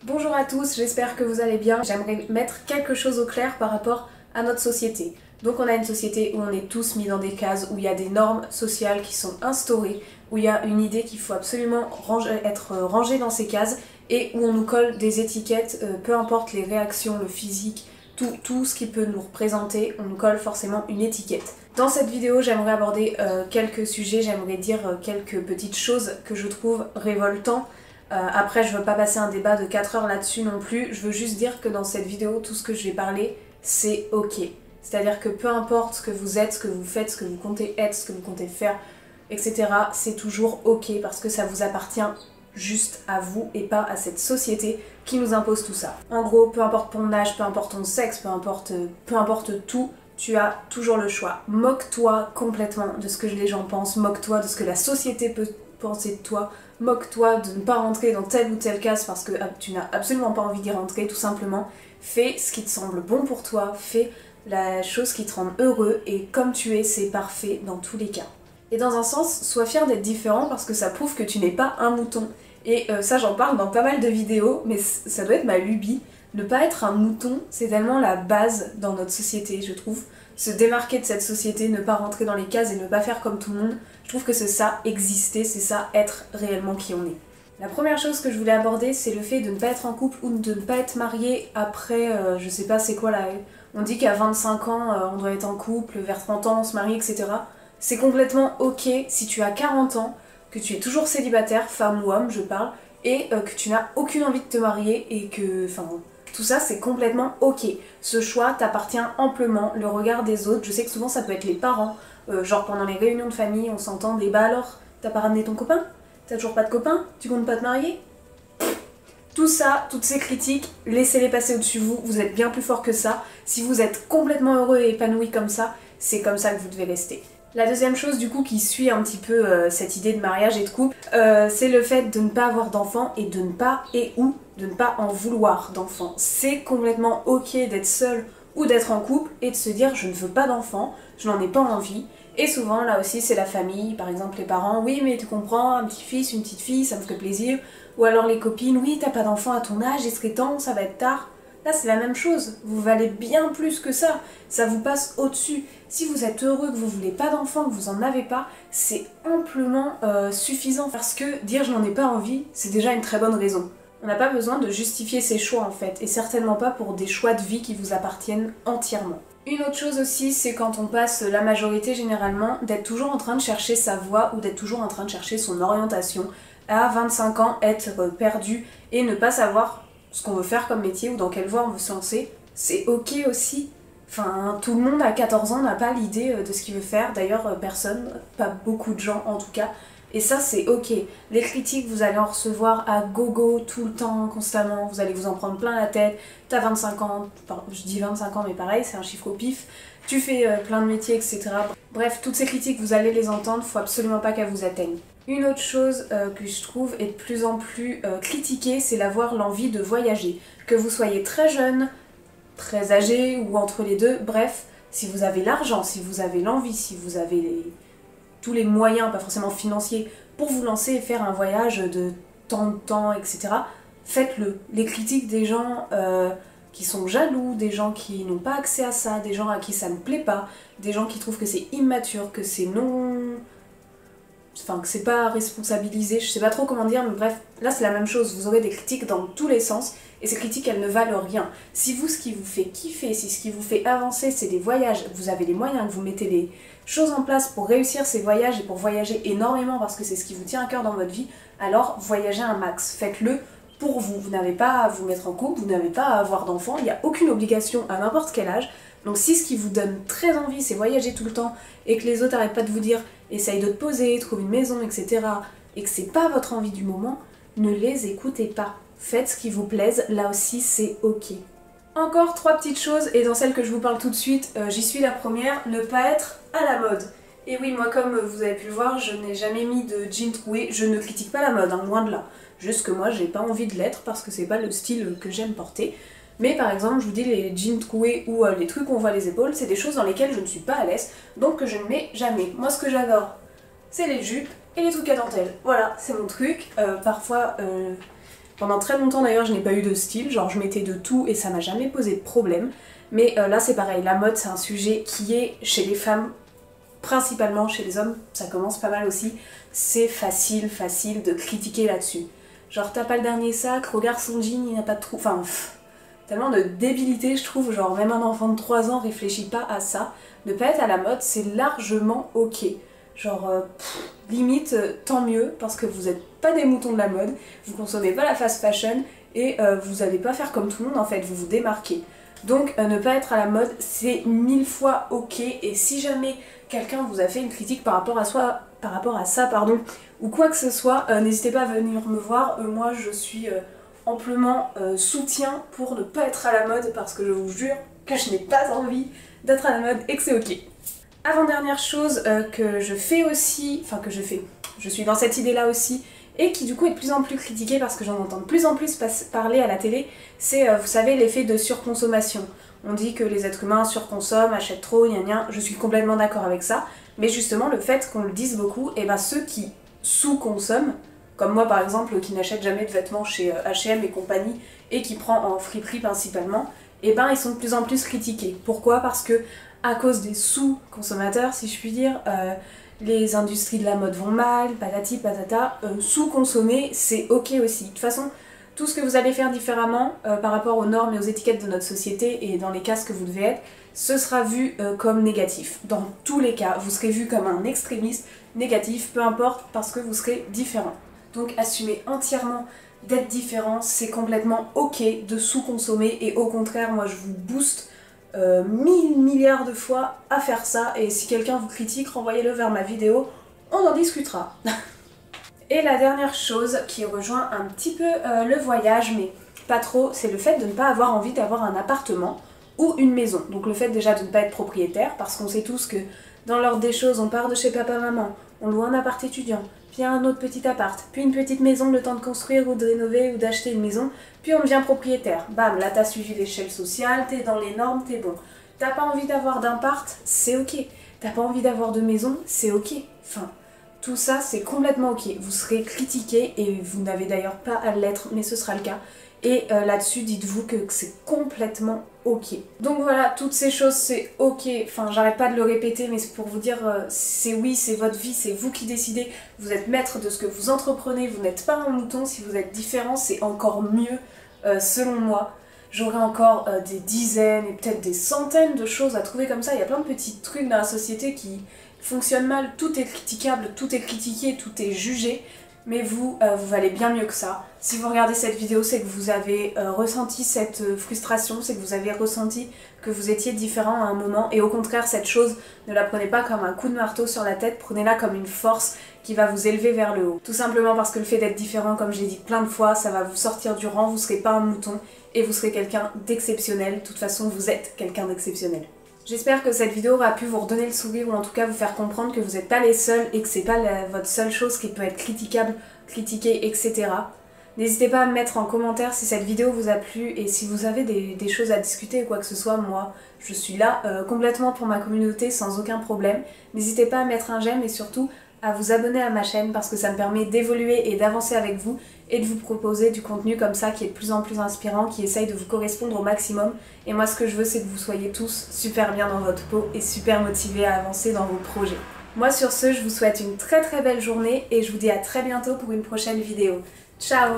Bonjour à tous, j'espère que vous allez bien. J'aimerais mettre quelque chose au clair par rapport à notre société. Donc on a une société où on est tous mis dans des cases, où il y a des normes sociales qui sont instaurées, où il y a une idée qu'il faut absolument être rangé dans ces cases et où on nous colle des étiquettes, peu importe les réactions, le physique, tout ce qui peut nous représenter, on nous colle forcément une étiquette. Dans cette vidéo, j'aimerais aborder quelques sujets, j'aimerais dire quelques petites choses que je trouve révoltantes. Après, je veux pas passer un débat de 4 heures là-dessus non plus, je veux juste dire que dans cette vidéo, tout ce que je vais parler, c'est ok. C'est-à-dire que peu importe ce que vous êtes, ce que vous faites, ce que vous comptez être, ce que vous comptez faire, etc., c'est toujours ok parce que ça vous appartient juste à vous et pas à cette société qui nous impose tout ça. En gros, peu importe ton âge, peu importe ton sexe, peu importe tout, tu as toujours le choix. Moque-toi complètement de ce que les gens pensent, moque-toi de ce que la société peut penser de toi, moque-toi de ne pas rentrer dans telle ou telle case parce que tu n'as absolument pas envie d'y rentrer, tout simplement. Fais ce qui te semble bon pour toi, fais la chose qui te rend heureux et comme tu es, c'est parfait dans tous les cas. Et dans un sens, sois fier d'être différent parce que ça prouve que tu n'es pas un mouton. Et ça, j'en parle dans pas mal de vidéos, mais ça doit être ma lubie. Ne pas être un mouton, c'est tellement la base dans notre société, je trouve. Se démarquer de cette société, ne pas rentrer dans les cases et ne pas faire comme tout le monde, je trouve que c'est ça exister, c'est ça être réellement qui on est. La première chose que je voulais aborder, c'est le fait de ne pas être en couple ou de ne pas être marié après, je sais pas c'est quoi là, on dit qu'à 25 ans on doit être en couple, vers 30 ans on se marie, etc. C'est complètement ok si tu as 40 ans, que tu es toujours célibataire, femme ou homme je parle, et que tu n'as aucune envie de te marier et que, enfin, tout ça c'est complètement ok. Ce choix t'appartient amplement, le regard des autres, je sais que souvent ça peut être les parents, genre pendant les réunions de famille on s'entend des bah alors, t'as pas ramené ton copain? T'as toujours pas de copain? Tu comptes pas te marier? Tout ça, toutes ces critiques, laissez-les passer au-dessus de vous, vous êtes bien plus fort que ça. Si vous êtes complètement heureux et épanoui comme ça, c'est comme ça que vous devez rester. La deuxième chose du coup qui suit un petit peu cette idée de mariage et de couple, c'est le fait de ne pas avoir d'enfants et de ne pas en vouloir d'enfants. C'est complètement ok d'être seul ou d'être en couple et de se dire je ne veux pas d'enfants, je n'en ai pas envie. Et souvent là aussi c'est la famille, par exemple les parents, oui mais tu comprends, un petit-fils, une petite-fille, ça me ferait plaisir. Ou alors les copines, oui t'as pas d'enfant à ton âge, il serait temps, ça va être tard. Là c'est la même chose, vous valez bien plus que ça vous passe au-dessus. Si vous êtes heureux, que vous voulez pas d'enfant, que vous en avez pas, c'est amplement suffisant. Parce que dire je n'en ai pas envie, c'est déjà une très bonne raison. On n'a pas besoin de justifier ses choix en fait, et certainement pas pour des choix de vie qui vous appartiennent entièrement. Une autre chose aussi, c'est quand on passe la majorité généralement, d'être toujours en train de chercher sa voie ou d'être toujours en train de chercher son orientation. À 25 ans, être perdu et ne pas savoir ce qu'on veut faire comme métier ou dans quelle voie on veut se lancer, c'est ok aussi. Enfin, tout le monde à 14 ans n'a pas l'idée de ce qu'il veut faire, d'ailleurs personne, pas beaucoup de gens en tout cas. Et ça c'est ok. Les critiques vous allez en recevoir à gogo tout le temps, constamment, vous allez vous en prendre plein la tête. T'as 25 ans, pardon, je dis 25 ans mais pareil, c'est un chiffre au pif. Tu fais plein de métiers, etc. Bref, toutes ces critiques vous allez les entendre, faut absolument pas qu'elles vous atteignent. Une autre chose que je trouve est de plus en plus critiquée, c'est d'avoir l'envie de voyager. Que vous soyez très jeune, très âgé ou entre les deux, bref, si vous avez l'argent, si vous avez l'envie, si vous avez tous les moyens, pas forcément financiers, pour vous lancer et faire un voyage de tant de temps, etc., faites-le. Les critiques des gens qui sont jaloux, des gens qui n'ont pas accès à ça, des gens à qui ça ne plaît pas, des gens qui trouvent que c'est immature, que c'est non... Enfin, que c'est pas responsabilisé, je sais pas trop comment dire, mais bref, là c'est la même chose, vous aurez des critiques dans tous les sens, et ces critiques elles ne valent rien. Si vous, ce qui vous fait kiffer, si ce qui vous fait avancer c'est des voyages, vous avez les moyens, que vous mettez les choses en place pour réussir ces voyages et pour voyager énormément parce que c'est ce qui vous tient à cœur dans votre vie, alors voyagez un max, faites-le pour vous. Vous n'avez pas à vous mettre en couple, vous n'avez pas à avoir d'enfants, il n'y a aucune obligation à n'importe quel âge. Donc si ce qui vous donne très envie c'est voyager tout le temps et que les autres n'arrêtent pas de vous dire essaye de te poser, trouve une maison, etc. et que c'est pas votre envie du moment, ne les écoutez pas. Faites ce qui vous plaise, là aussi c'est ok. Encore 3 petites choses et dans celle que je vous parle tout de suite, j'y suis la première, ne pas être à la mode. Et oui, moi comme vous avez pu le voir, je n'ai jamais mis de jean troué, je ne critique pas la mode, hein, loin de là. Juste que moi j'ai pas envie de l'être parce que c'est pas le style que j'aime porter. Mais par exemple, je vous dis, les jeans troués ou les trucs où on voit les épaules, c'est des choses dans lesquelles je ne suis pas à l'aise, donc que je ne mets jamais. Moi, ce que j'adore, c'est les jupes et les trucs à dentelle. Voilà, c'est mon truc. Parfois, Pendant très longtemps d'ailleurs je n'ai pas eu de style, genre je mettais de tout et ça m'a jamais posé de problème. Mais là c'est pareil, la mode c'est un sujet qui est chez les femmes, principalement chez les hommes, ça commence pas mal aussi. C'est facile de critiquer là-dessus. Genre t'as pas le dernier sac, regarde son jean, il n'a pas de trou, enfin tellement de débilité je trouve, genre même un enfant de 3 ans réfléchit pas à ça. Ne pas être à la mode c'est largement ok. Genre limite tant mieux parce que vous êtes pas des moutons de la mode, vous consommez pas la fast fashion et vous allez pas faire comme tout le monde en fait, vous vous démarquez. Donc ne pas être à la mode c'est 1000 fois ok et si jamais quelqu'un vous a fait une critique par rapport à ça pardon, ou quoi que ce soit, n'hésitez pas à venir me voir, moi je suis amplement soutien pour ne pas être à la mode parce que je vous jure que je n'ai pas envie d'être à la mode et que c'est ok. Avant-dernière chose que je fais aussi, je suis dans cette idée là aussi et qui du coup est de plus en plus critiquée parce que j'en entends de plus en plus parler à la télé, c'est vous savez l'effet de surconsommation. On dit que les êtres humains surconsomment, achètent trop, gna gna, je suis complètement d'accord avec ça, mais justement le fait qu'on le dise beaucoup, et ben ceux qui sous-consomment, comme moi par exemple qui n'achète jamais de vêtements chez H&M et compagnie et qui prend en friperie principalement, et ben ils sont de plus en plus critiqués. Pourquoi? Parce que à cause des sous-consommateurs, si je puis dire, les industries de la mode vont mal, patati patata, sous-consommer c'est ok aussi. De toute façon, tout ce que vous allez faire différemment par rapport aux normes et aux étiquettes de notre société et dans les cas que vous devez être, ce sera vu comme négatif. Dans tous les cas, vous serez vu comme un extrémiste négatif, peu importe, parce que vous serez différent. Donc assumez entièrement d'être différent, c'est complètement ok de sous-consommer et au contraire, moi je vous booste 1000 milliards de fois à faire ça et si quelqu'un vous critique, renvoyez-le vers ma vidéo, on en discutera. Et la dernière chose qui rejoint un petit peu le voyage, mais pas trop, c'est le fait de ne pas avoir envie d'avoir un appartement ou une maison. Donc le fait déjà de ne pas être propriétaire, parce qu'on sait tous que dans l'ordre des choses, on part de chez papa-maman, on loue un appart étudiant, puis un autre petit appart, puis une petite maison le temps de construire ou de rénover ou d'acheter une maison, puis on devient propriétaire. Bam, là t'as suivi l'échelle sociale, t'es dans les normes, t'es bon. T'as pas envie d'avoir d'appart, c'est ok. T'as pas envie d'avoir de maison, c'est ok. Enfin, tout ça c'est complètement ok. Vous serez critiqué et vous n'avez d'ailleurs pas à l'être, mais ce sera le cas. Et là-dessus, dites-vous que c'est complètement ok. Donc voilà, toutes ces choses, c'est ok. Enfin, j'arrête pas de le répéter, mais c'est pour vous dire, c'est oui, c'est votre vie, c'est vous qui décidez. Vous êtes maître de ce que vous entreprenez, vous n'êtes pas un mouton. Si vous êtes différent, c'est encore mieux, selon moi. J'aurais encore des dizaines et peut-être des centaines de choses à trouver comme ça. Il y a plein de petits trucs dans la société qui fonctionnent mal. Tout est critiquable, tout est critiqué, tout est jugé. Mais vous, vous valez bien mieux que ça. Si vous regardez cette vidéo, c'est que vous avez ressenti cette frustration, c'est que vous avez ressenti que vous étiez différent à un moment. Et au contraire, cette chose, ne la prenez pas comme un coup de marteau sur la tête, prenez-la comme une force qui va vous élever vers le haut. Tout simplement parce que le fait d'être différent, comme je l'ai dit plein de fois, ça va vous sortir du rang, vous serez pas un mouton et vous serez quelqu'un d'exceptionnel. De toute façon, vous êtes quelqu'un d'exceptionnel. J'espère que cette vidéo aura pu vous redonner le sourire ou en tout cas vous faire comprendre que vous n'êtes pas les seuls et que c'est pas votre seule chose qui peut être critiquable, critiquée, etc. N'hésitez pas à me mettre en commentaire si cette vidéo vous a plu et si vous avez des choses à discuter ou quoi que ce soit, moi je suis là complètement pour ma communauté sans aucun problème. N'hésitez pas à mettre un j'aime et surtout à vous abonner à ma chaîne parce que ça me permet d'évoluer et d'avancer avec vous et de vous proposer du contenu comme ça qui est de plus en plus inspirant, qui essaye de vous correspondre au maximum. Et moi ce que je veux c'est que vous soyez tous super bien dans votre peau et super motivés à avancer dans vos projets. Moi sur ce, je vous souhaite une très belle journée et je vous dis à très bientôt pour une prochaine vidéo. Ciao!